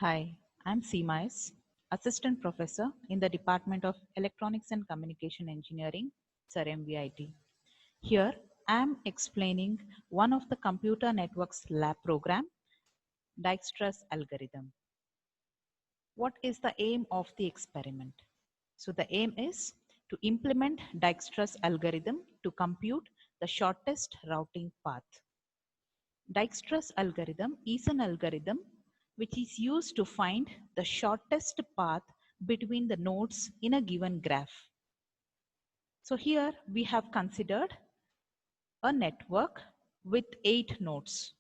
Hi, I'm Seema, Assistant Professor in the Department of Electronics and Communication Engineering, SIR MVIT. Here, I'm explaining one of the computer networks lab program, Dijkstra's algorithm. What is the aim of the experiment? So the aim is to implement Dijkstra's algorithm to compute the shortest routing path. Dijkstra's algorithm is an algorithm which is used to find the shortest path between the nodes in a given graph. So here we have considered a network with 8 nodes.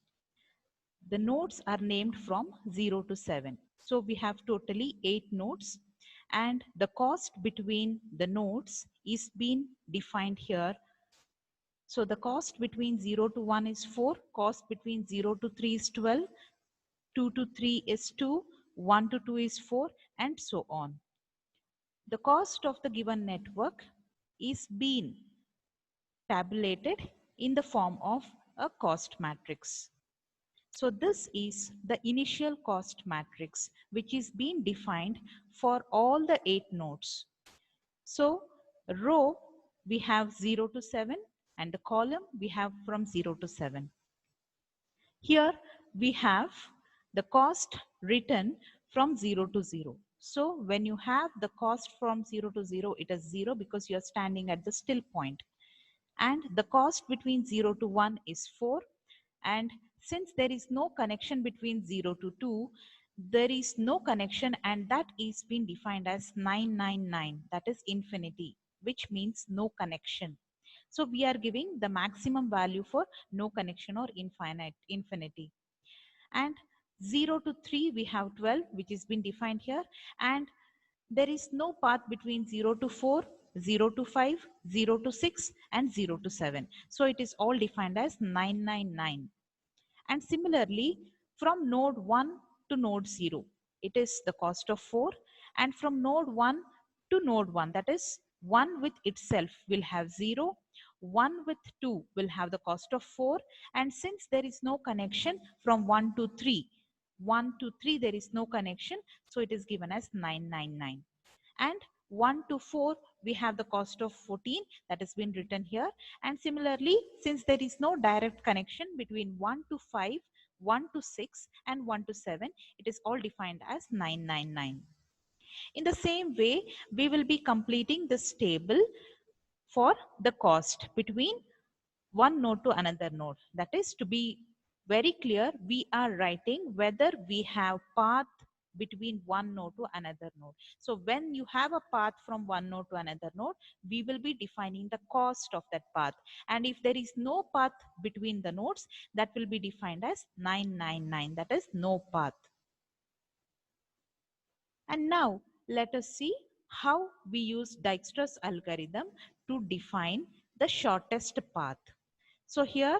The nodes are named from 0 to 7. So we have totally 8 nodes, and the cost between the nodes is being defined here. So the cost between 0 to 1 is 4, cost between 0 to 3 is 12, 2 to 3 is 2, 1 to 2 is 4, and so on. The cost of the given network is being tabulated in the form of a cost matrix. So this is the initial cost matrix which is being defined for all the 8 nodes. So row we have 0 to 7 and the column we have from 0 to 7. Here we have the cost written from 0 to 0. So when you have the cost from 0 to 0, it is 0 because you are standing at the still point. And the cost between 0 to 1 is 4. And since there is no connection between 0 to 2, there is no connection, and that is being defined as 999, that is infinity, which means no connection. So we are giving the maximum value for no connection or infinity. And 0 to 3 we have 12, which is been defined here, and there is no path between 0 to 4, 0 to 5, 0 to 6, and 0 to 7. So it is all defined as 999. And similarly, from node 1 to node 0, it is the cost of 4, and from node 1 to node 1, that is 1 with itself will have 0, 1 with 2 will have the cost of 4, and since there is no connection from 1 to 3, 1 to 3 there is no connection, so it is given as 999. And 1 to 4 we have the cost of 14, that has been written here. And similarly, since there is no direct connection between 1 to 5, 1 to 6, and 1 to 7, it is all defined as 999. In the same way, we will be completing this table for the cost between one node to another node. That is, to be very clear, we are writing whether we have path between one node to another node. So when you have a path from one node to another node, we will be defining the cost of that path. And if there is no path between the nodes, that will be defined as 999, that is no path. And now let us see how we use Dijkstra's algorithm to define the shortest path. So here,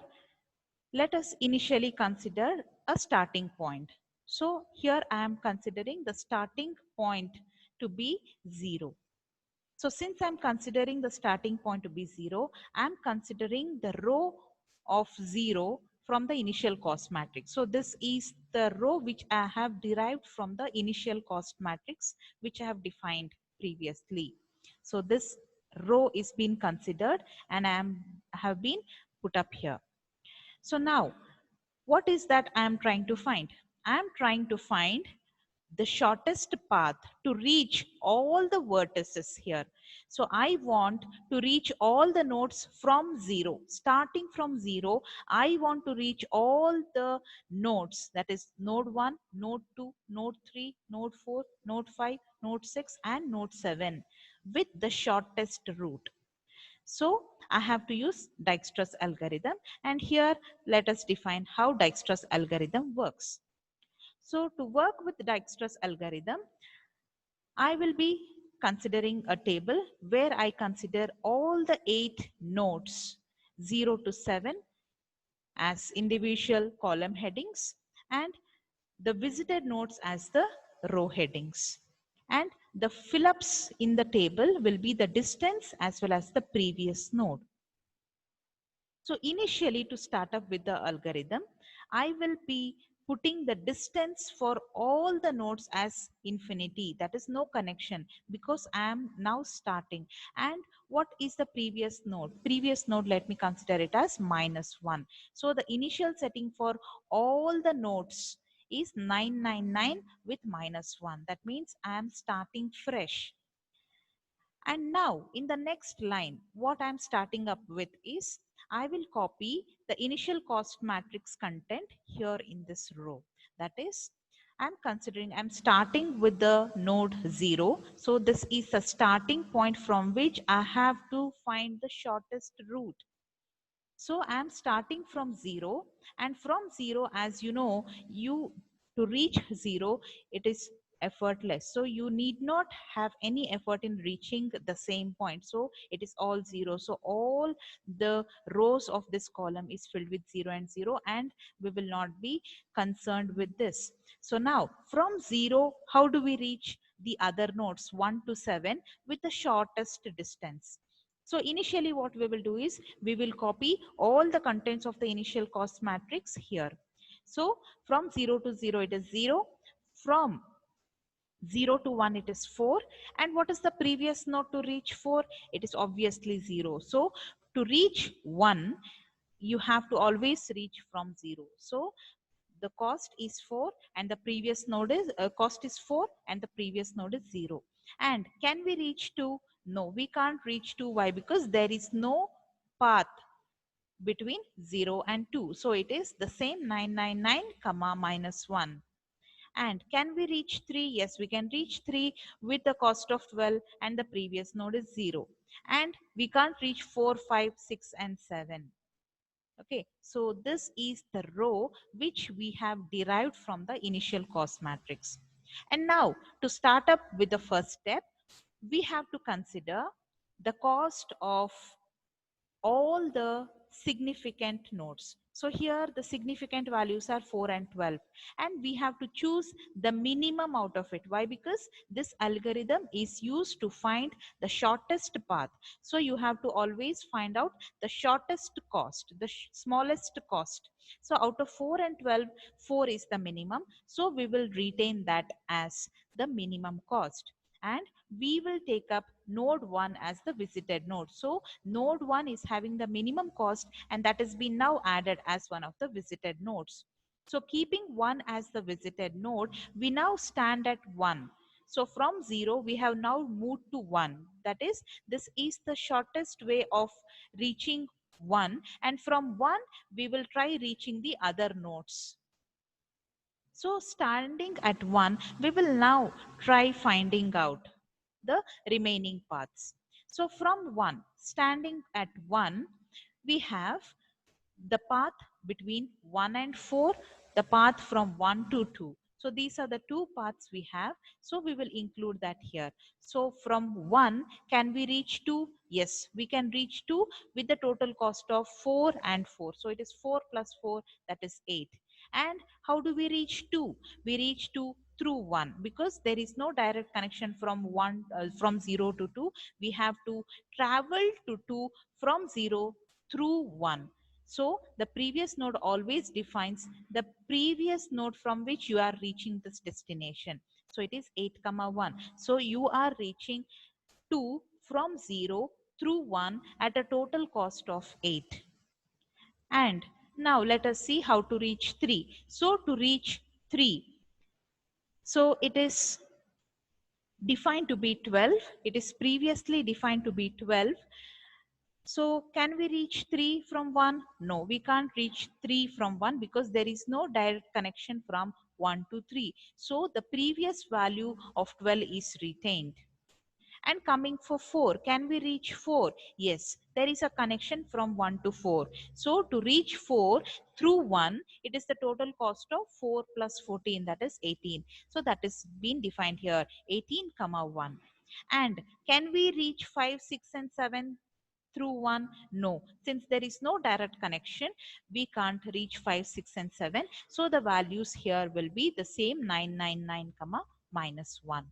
let us initially consider a starting point. So here I am considering the starting point to be 0. So since I am considering the starting point to be 0, I am considering the row of 0 from the initial cost matrix. So this is the row which I have derived from the initial cost matrix which I have defined previously. So this row is being considered and have been put up here. So now, what is that I am trying to find? I am trying to find the shortest path to reach all the vertices here. So I want to reach all the nodes from 0. Starting from 0, I want to reach all the nodes, that is node 1, node 2, node 3, node 4, node 5, node 6, and node 7 with the shortest route. So I have to use Dijkstra's algorithm, and here let us define how Dijkstra's algorithm works. So to work with Dijkstra's algorithm, I will be considering a table where I consider all the 8 nodes 0 to 7 as individual column headings and the visited nodes as the row headings. And the fill-ups in the table will be the distance as well as the previous node. So initially, to start up with the algorithm, I will be putting the distance for all the nodes as infinity. That is no connection because I am now starting. And what is the previous node? Previous node, let me consider it as -1. So the initial setting for all the nodes is 999 with -1. That means I am starting fresh. And now in the next line, what I'm starting up with is I will copy the initial cost matrix content here in this row. That is, I'm starting with the node 0. So this is the starting point from which I have to find the shortest route. So I'm starting from 0, and from 0, as you know, you to reach 0, it is effortless. So you need not have any effort in reaching the same point. So it is all 0. So all the rows of this column is filled with 0 and 0, and we will not be concerned with this. So now from 0, how do we reach the other nodes 1 to 7 with the shortest distance? So initially what we will do is we will copy all the contents of the initial cost matrix here. So from 0 to 0 it is 0, from 0 to 1 it is 4, and what is the previous node to reach 4? It is obviously 0. So to reach 1 you have to always reach from 0. So the cost is 4 and the previous node is cost is 4 and the previous node is 0. And can we reach 2? No, we can't reach 2. Why? Because there is no path between 0 and 2. So it is the same 999 comma -1. And can we reach 3? Yes, we can reach 3 with the cost of 12 and the previous node is 0. And we can't reach 4, 5, 6 and 7. Okay, so this is the row which we have derived from the initial cost matrix. And now to start up with the first step, we have to consider the cost of all the significant nodes. So here the significant values are 4 and 12, and we have to choose the minimum out of it. Why? Because this algorithm is used to find the shortest path. So you have to always find out the shortest cost, the smallest cost. So out of 4 and 12, 4 is the minimum. So we will retain that as the minimum cost. And we will take up node 1 as the visited node. So node 1 is having the minimum cost, and that has been now added as one of the visited nodes. So keeping 1 as the visited node, we now stand at 1. So from 0 we have now moved to 1. That is, this is the shortest way of reaching 1, and from 1 we will try reaching the other nodes. So standing at 1, we will now try finding out the remaining paths. So from 1, standing at 1, we have the path between 1 and 4, the path from 1 to 2. So these are the two paths we have. So we will include that here. So from 1, can we reach 2? Yes, we can reach 2 with the total cost of 4 and 4. So it is 4 plus 4, that is 8. And how do we reach 2? We reach 2 through 1, because there is no direct connection from 0 to 2. We have to travel to 2 from 0 through 1. So the previous node always defines the previous node from which you are reaching this destination. So it is 8 comma 1. So you are reaching 2 from 0 through 1 at a total cost of 8. And now let us see how to reach 3. So to reach 3, so it is defined to be 12. It is previously defined to be 12. So can we reach 3 from 1? No, we can't reach 3 from 1 because there is no direct connection from 1 to 3. So the previous value of 12 is retained. And coming for 4, can we reach 4? Yes, there is a connection from 1 to 4. So to reach 4 through 1, it is the total cost of 4 plus 14, that is 18. So that is been defined here, 18 comma 1. And can we reach 5, 6 and 7 through 1? No, since there is no direct connection, we can't reach 5, 6 and 7. So the values here will be the same, 999 comma -1.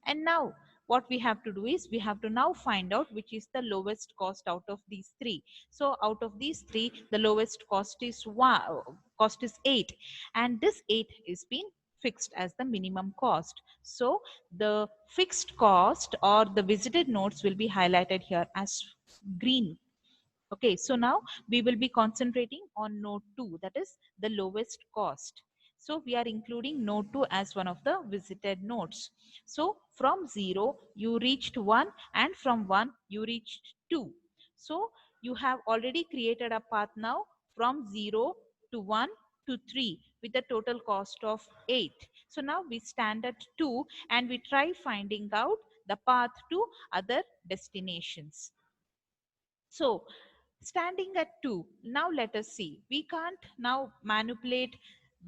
And now what we have to do is we have to now find out which is the lowest cost out of these three. So out of these three, the lowest cost is 1. cost is 8, and this 8 is being fixed as the minimum cost. So the fixed cost or the visited nodes will be highlighted here as green. Okay, so now we will be concentrating on node 2, that is the lowest cost. So we are including node 2 as one of the visited nodes. So from 0 you reached 1, and from 1 you reached 2. So you have already created a path now from 0 to 1 to 3 with a total cost of 8. So now we stand at 2 and we try finding out the path to other destinations. So standing at 2, now let us see. We can't now manipulate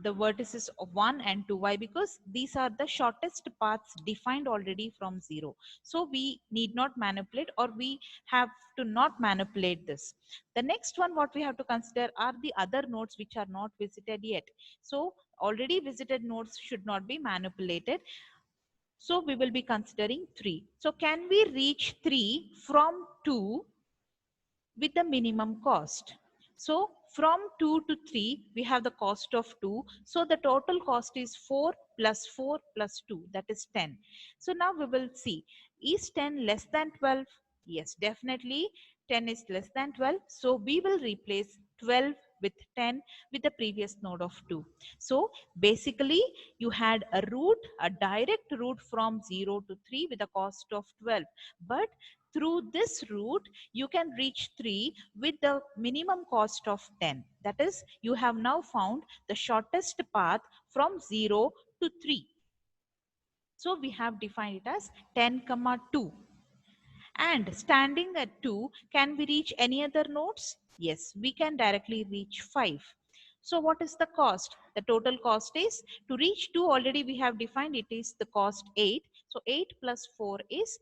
the vertices of 1 and 2. Why? Because these are the shortest paths defined already from 0. So we need not manipulate, or we have to not manipulate this. The next one what we have to consider are the other nodes which are not visited yet. So already visited nodes should not be manipulated. So we will be considering 3. So can we reach 3 from 2 with the minimum cost? So from 2 to 3, we have the cost of 2. So the total cost is 4 plus 4 plus 2, that is 10. So now we will see, is 10 less than 12? Yes, definitely 10 is less than 12. So we will replace 12 with 10 with the previous node of 2. So basically you had a route, a direct route from 0 to 3 with a cost of 12. But through this route, you can reach 3 with the minimum cost of 10. That is, you have now found the shortest path from 0 to 3. So we have defined it as 10, 2. And standing at 2, can we reach any other nodes? Yes, we can directly reach 5. So what is the cost? The total cost is, to reach 2 already we have defined, it is the cost 8. So 8 plus 4 is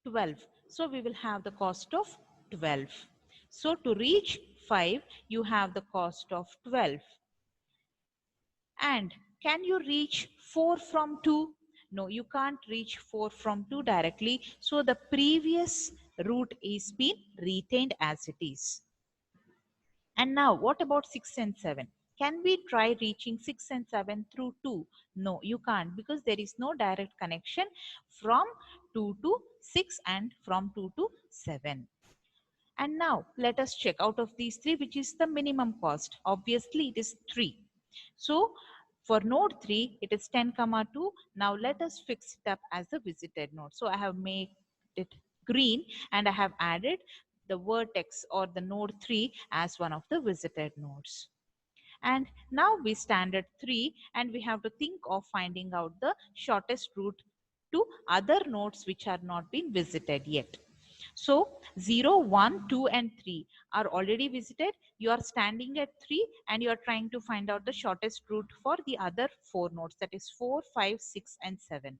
12. So we will have the cost of 12. So to reach 5, you have the cost of 12. And can you reach 4 from 2? No, you can't reach 4 from 2 directly. So the previous route is being retained as it is. And now what about 6 and 7? Can we try reaching 6 and 7 through 2? No, you can't, because there is no direct connection from 2 to 6 and from 2 to 7. And now let us check out of these three which is the minimum cost. Obviously it is 3. So for node 3 it is 10 comma 2. Now let us fix it up as a visited node. So I have made it green and I have added the vertex or the node 3 as one of the visited nodes. And now we stand at 3 and we have to think of finding out the shortest route to other nodes which are not been visited yet. So 0, 1, 2 and 3 are already visited. You are standing at 3 and you are trying to find out the shortest route for the other 4 nodes, that is 4, 5, 6 and 7.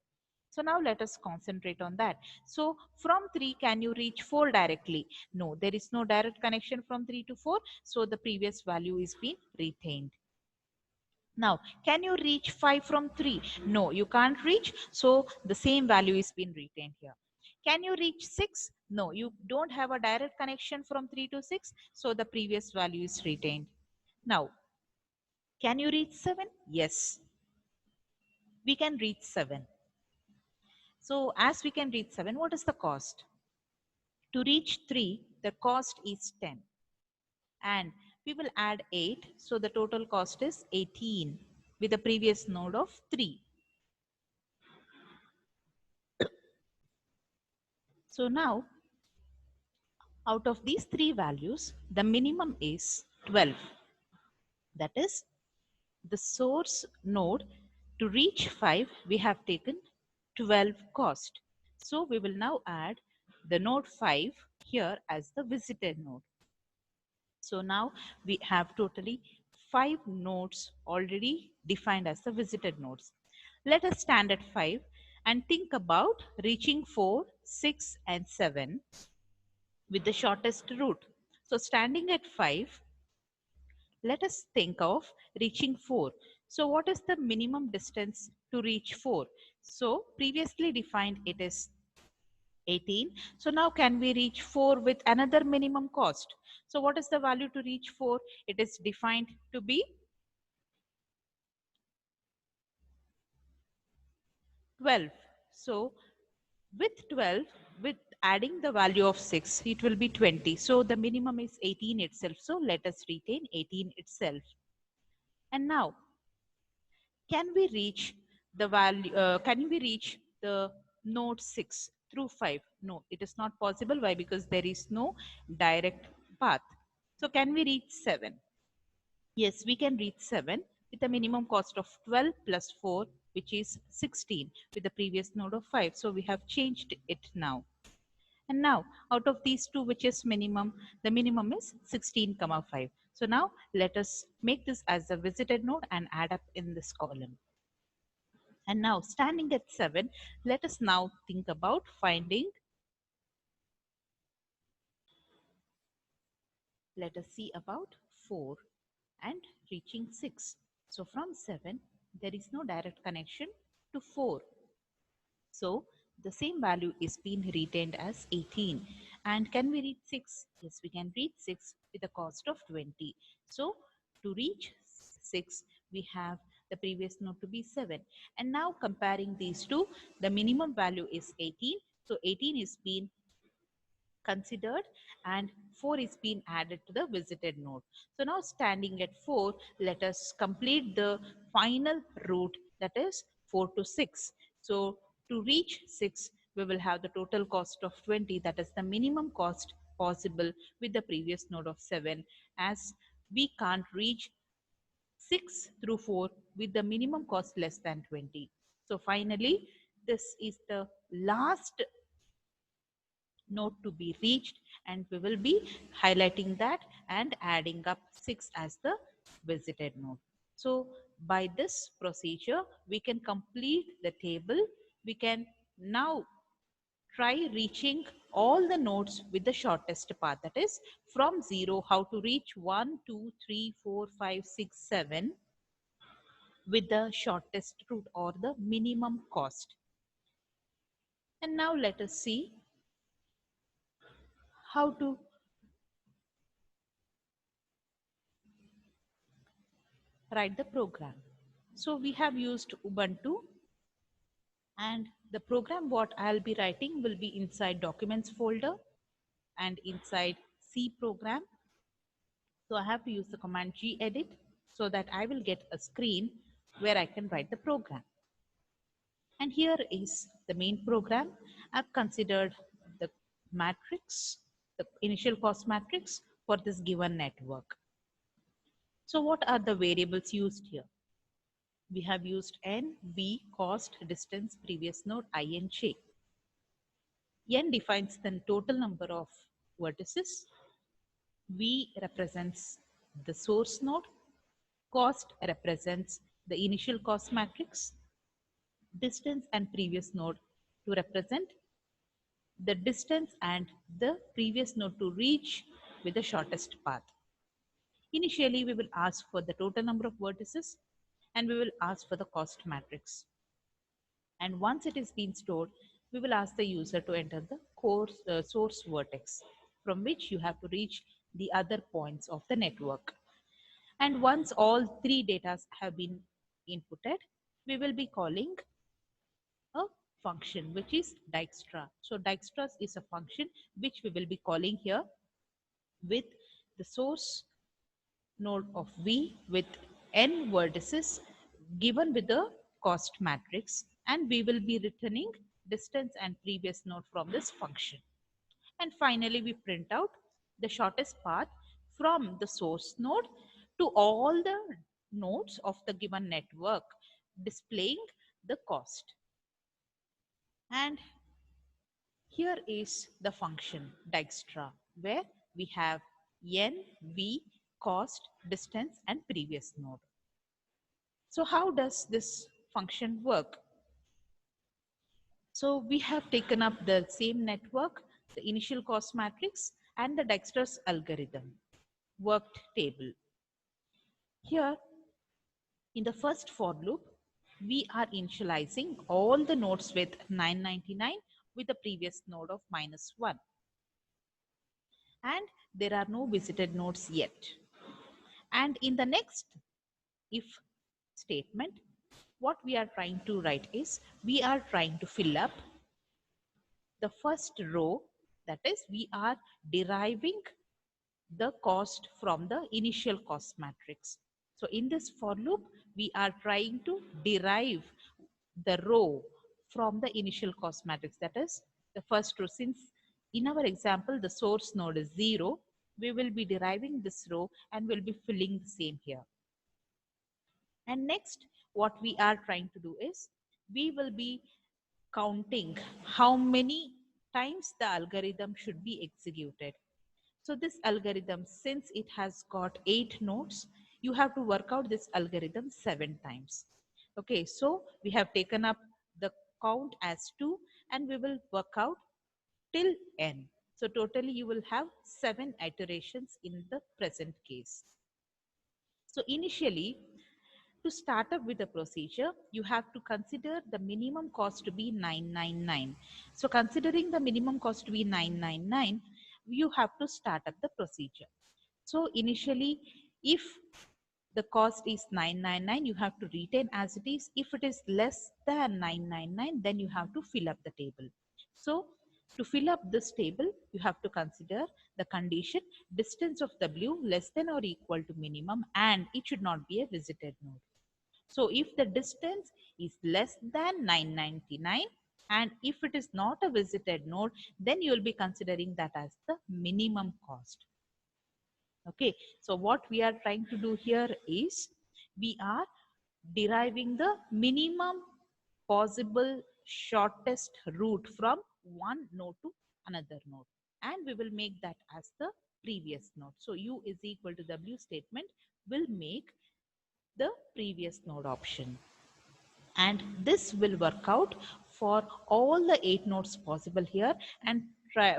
So now let us concentrate on that. So from 3, can you reach 4 directly? No, there is no direct connection from 3 to 4. So the previous value is being retained. Now, can you reach 5 from 3? No, you can't reach. So the same value is being retained here. Can you reach 6? No, you don't have a direct connection from 3 to 6. So the previous value is retained. Now, can you reach 7? Yes, we can reach 7. So as we can reach 7, what is the cost? To reach 3, the cost is 10. And we will add 8. So the total cost is 18 with the previous node of 3. So now, out of these three values, the minimum is 12. That is, the source node to reach 5, we have taken 12 cost. So we will now add the node 5 here as the visited node. So now we have totally 5 nodes already defined as the visited nodes. Let us stand at 5 and think about reaching 4, 6 and 7 with the shortest route. So standing at 5, let us think of reaching 4. So what is the minimum distance to reach 4? So previously defined it is 18. So now can we reach 4 with another minimum cost? So what is the value to reach 4? It is defined to be 12. So with 12, with adding the value of 6, it will be 20. So the minimum is 18 itself. So let us retain 18 itself. And now, can we reach the value, can we reach the node 6 through 5? No, it is not possible. Why? Because there is no direct path. So can we reach 7? Yes, we can reach 7 with a minimum cost of 12 plus 4, which is 16 with the previous node of 5. So we have changed it now. And now out of these two, which is minimum, the minimum is 16 comma 5. So now let us make this as a visited node and add up in this column. And now standing at 7, let us now think about finding, let us see about 4 and reaching 6. So from 7, there is no direct connection to 4. So the same value is being retained as 18. And can we reach 6? Yes, we can reach 6 with a cost of 20. So to reach 6, we have the previous node to be 7. And now comparing these two, the minimum value is 18. So 18 is being considered and 4 is being added to the visited node. So now standing at 4, let us complete the final route, that is 4 to 6. So to reach 6, we will have the total cost of 20, that is the minimum cost possible with the previous node of 7, as we can't reach 6 through 4 with the minimum cost less than 20. So finally, this is the last node to be reached, and we will be highlighting that and adding up 6 as the visited node. So by this procedure, we can complete the table. We can now try reaching all the nodes with the shortest path, that is from 0 how to reach 1 2 3 4 5 6 7 with the shortest route or the minimum cost. And now let us see how to write the program. So we have used Ubuntu, and the program what I'll be writing will be inside documents folder and inside C program. So I have to use the command gedit so that I will get a screen where I can write the program. And here is the main program. I've considered the matrix, the initial cost matrix for this given network. So what are the variables used here? We have used n, v, cost, distance, previous node, I, and j. N defines the total number of vertices. V represents the source node. Cost represents the initial cost matrix. Distance and previous node to represent the distance and the previous node to reach with the shortest path. Initially, we will ask for the total number of vertices and we will ask for the cost matrix. And once it is been stored, we will ask the user to enter the source vertex from which you have to reach the other points of the network. And once all three data have been inputted, we will be calling a function which is Dijkstra. So Dijkstra is a function which we will be calling here with the source node of V with n vertices given with the cost matrix, and we will be returning distance and previous node from this function. And finally, we print out the shortest path from the source node to all the nodes of the given network, displaying the cost. And here is the function Dijkstra, where we have n, v, cost, distance, and previous node. So how does this function work? So we have taken up the same network, the initial cost matrix, and the Dijkstra's algorithm worked table. Here, in the first for loop, we are initializing all the nodes with 999 with the previous node of -1. And there are no visited nodes yet. And in the next if statement, what we are trying to write is we are trying to fill up the first row, that is we are deriving the cost from the initial cost matrix. So in this for loop, we are trying to derive the row from the initial cost matrix, that is the first row. Since in our example the source node is 0, we will be deriving this row and will be filling the same here. And next what we are trying to do is we will be counting how many times the algorithm should be executed. So this algorithm, since it has got 8 nodes, you have to work out this algorithm 7 times. Okay, so we have taken up the count as 2 and we will work out till n. So totally you will have 7 iterations in the present case. So initially, to start up with the procedure, you have to consider the minimum cost to be 999. So considering the minimum cost to be 999, you have to start up the procedure. So initially, if the cost is 999, you have to retain as it is. If it is less than 999, then you have to fill up the table. So to fill up this table, you have to consider the condition distance of W less than or equal to minimum, and it should not be a visited node. So if the distance is less than 999 and if it is not a visited node, then you will be considering that as the minimum cost. Okay, so what we are trying to do here is we are deriving the minimum possible shortest route from one node to another node, and we will make that as the previous node. So U is equal to W statement will make the previous node option, and this will work out for all the 8 nodes possible here, and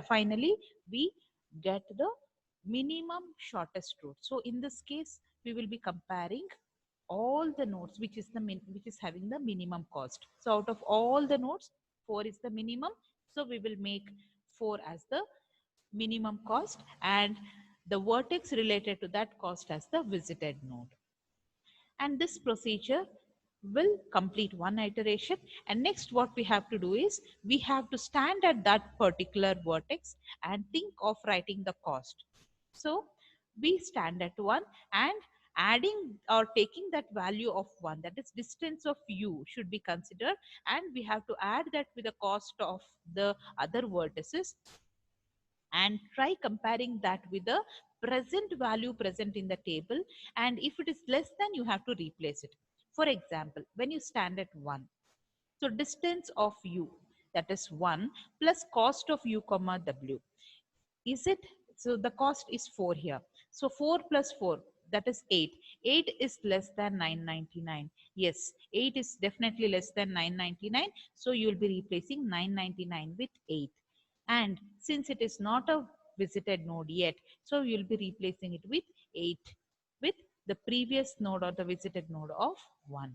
finally we get the minimum shortest route. So in this case we will be comparing all the nodes which is which is having the minimum cost. So out of all the nodes, 4 is the minimum, so we will make 4 as the minimum cost and the vertex related to that cost as the visited node. And this procedure will complete one iteration, and next what we have to do is we have to stand at that particular vertex and think of writing the cost. So we stand at 1 and adding or taking that value of 1, that is distance of U should be considered, and we have to add that with the cost of the other vertices and try comparing that with the present value present in the table, and if it is less than, you have to replace it. For example, when you stand at 1, so distance of U, that is 1 plus cost of U comma W, is it, so the cost is 4 here, so 4 plus 4, that is 8. 8 is less than 999. Yes, 8 is definitely less than 999, so you will be replacing 999 with 8. And since it is not a visited node yet, so you will be replacing it with 8 with the previous node or the visited node of 1.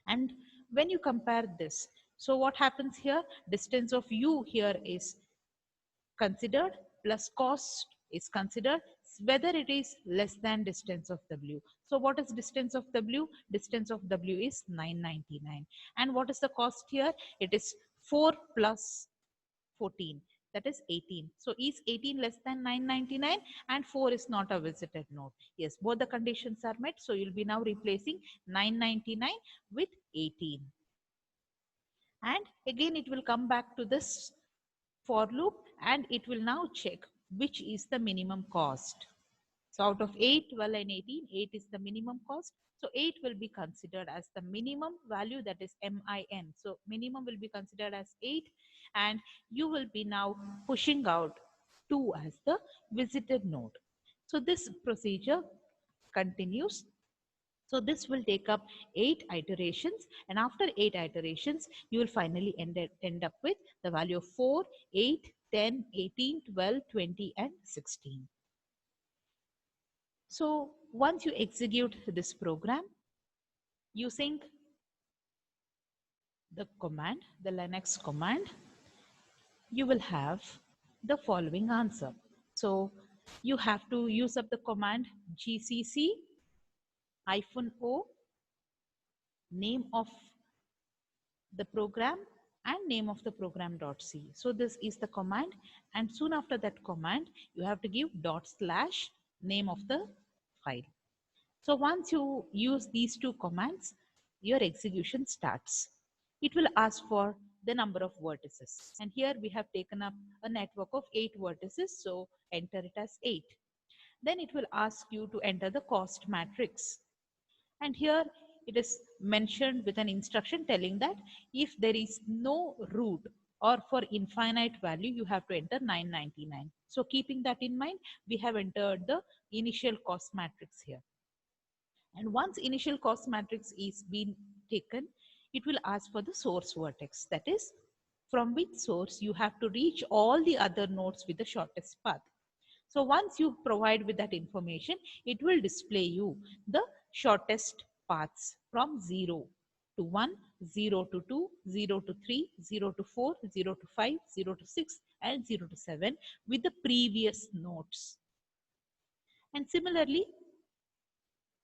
And when you compare this, so what happens here, distance of U here is considered plus cost is considered, whether it is less than distance of W. So what is distance of W? Distance of W is 999. And what is the cost here? It is 4 plus 14, that is 18. So is 18 less than 999, and 4 is not a visited node? Yes, both the conditions are met, so you'll be now replacing 999 with 18. And again it will come back to this for loop and it will now check which is the minimum cost. So out of 8, 12 and 18, 8 is the minimum cost. So 8 will be considered as the minimum value, that is MIN. So minimum will be considered as 8, and you will be now pushing out 2 as the visited node. So this procedure continues. So this will take up 8 iterations, and after 8 iterations, you will finally end up with the value of 4, 8, 10, 18, 12, 20, and 16. So once you execute this program using the command, the Linux command, you will have the following answer. So you have to use up the command gcc -o, name of the program and name of the program.c. So this is the command, and soon after that command you have to give / name of the file. So once you use these two commands, your execution starts. It will ask for the number of vertices, and here we have taken up a network of 8 vertices, so enter it as 8. Then it will ask you to enter the cost matrix, and here it is mentioned with an instruction telling that if there is no root or for infinite value, you have to enter 999. So keeping that in mind, we have entered the initial cost matrix here. And once initial cost matrix is been taken, it will ask for the source vertex. That is, from which source you have to reach all the other nodes with the shortest path. So once you provide with that information, it will display you the shortest paths from 0 to 1, 0 to 2, 0 to 3, 0 to 4, 0 to 5, 0 to 6, and 0 to 7 with the previous nodes. And similarly,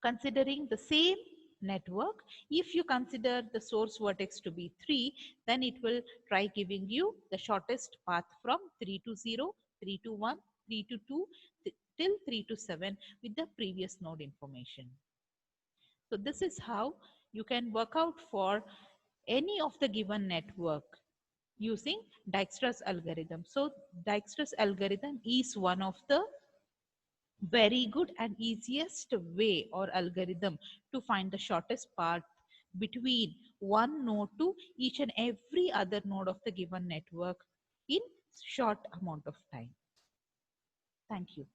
considering the same network, if you consider the source vertex to be 3, then it will try giving you the shortest path from 3 to 0, 3 to 1, 3 to 2, till 3 to 7 with the previous node information. So this is how you can work out for any of the given network using Dijkstra's algorithm. So Dijkstra's algorithm is one of the very good and easiest way or algorithm to find the shortest path between one node to each and every other node of the given network in short amount of time. Thank you.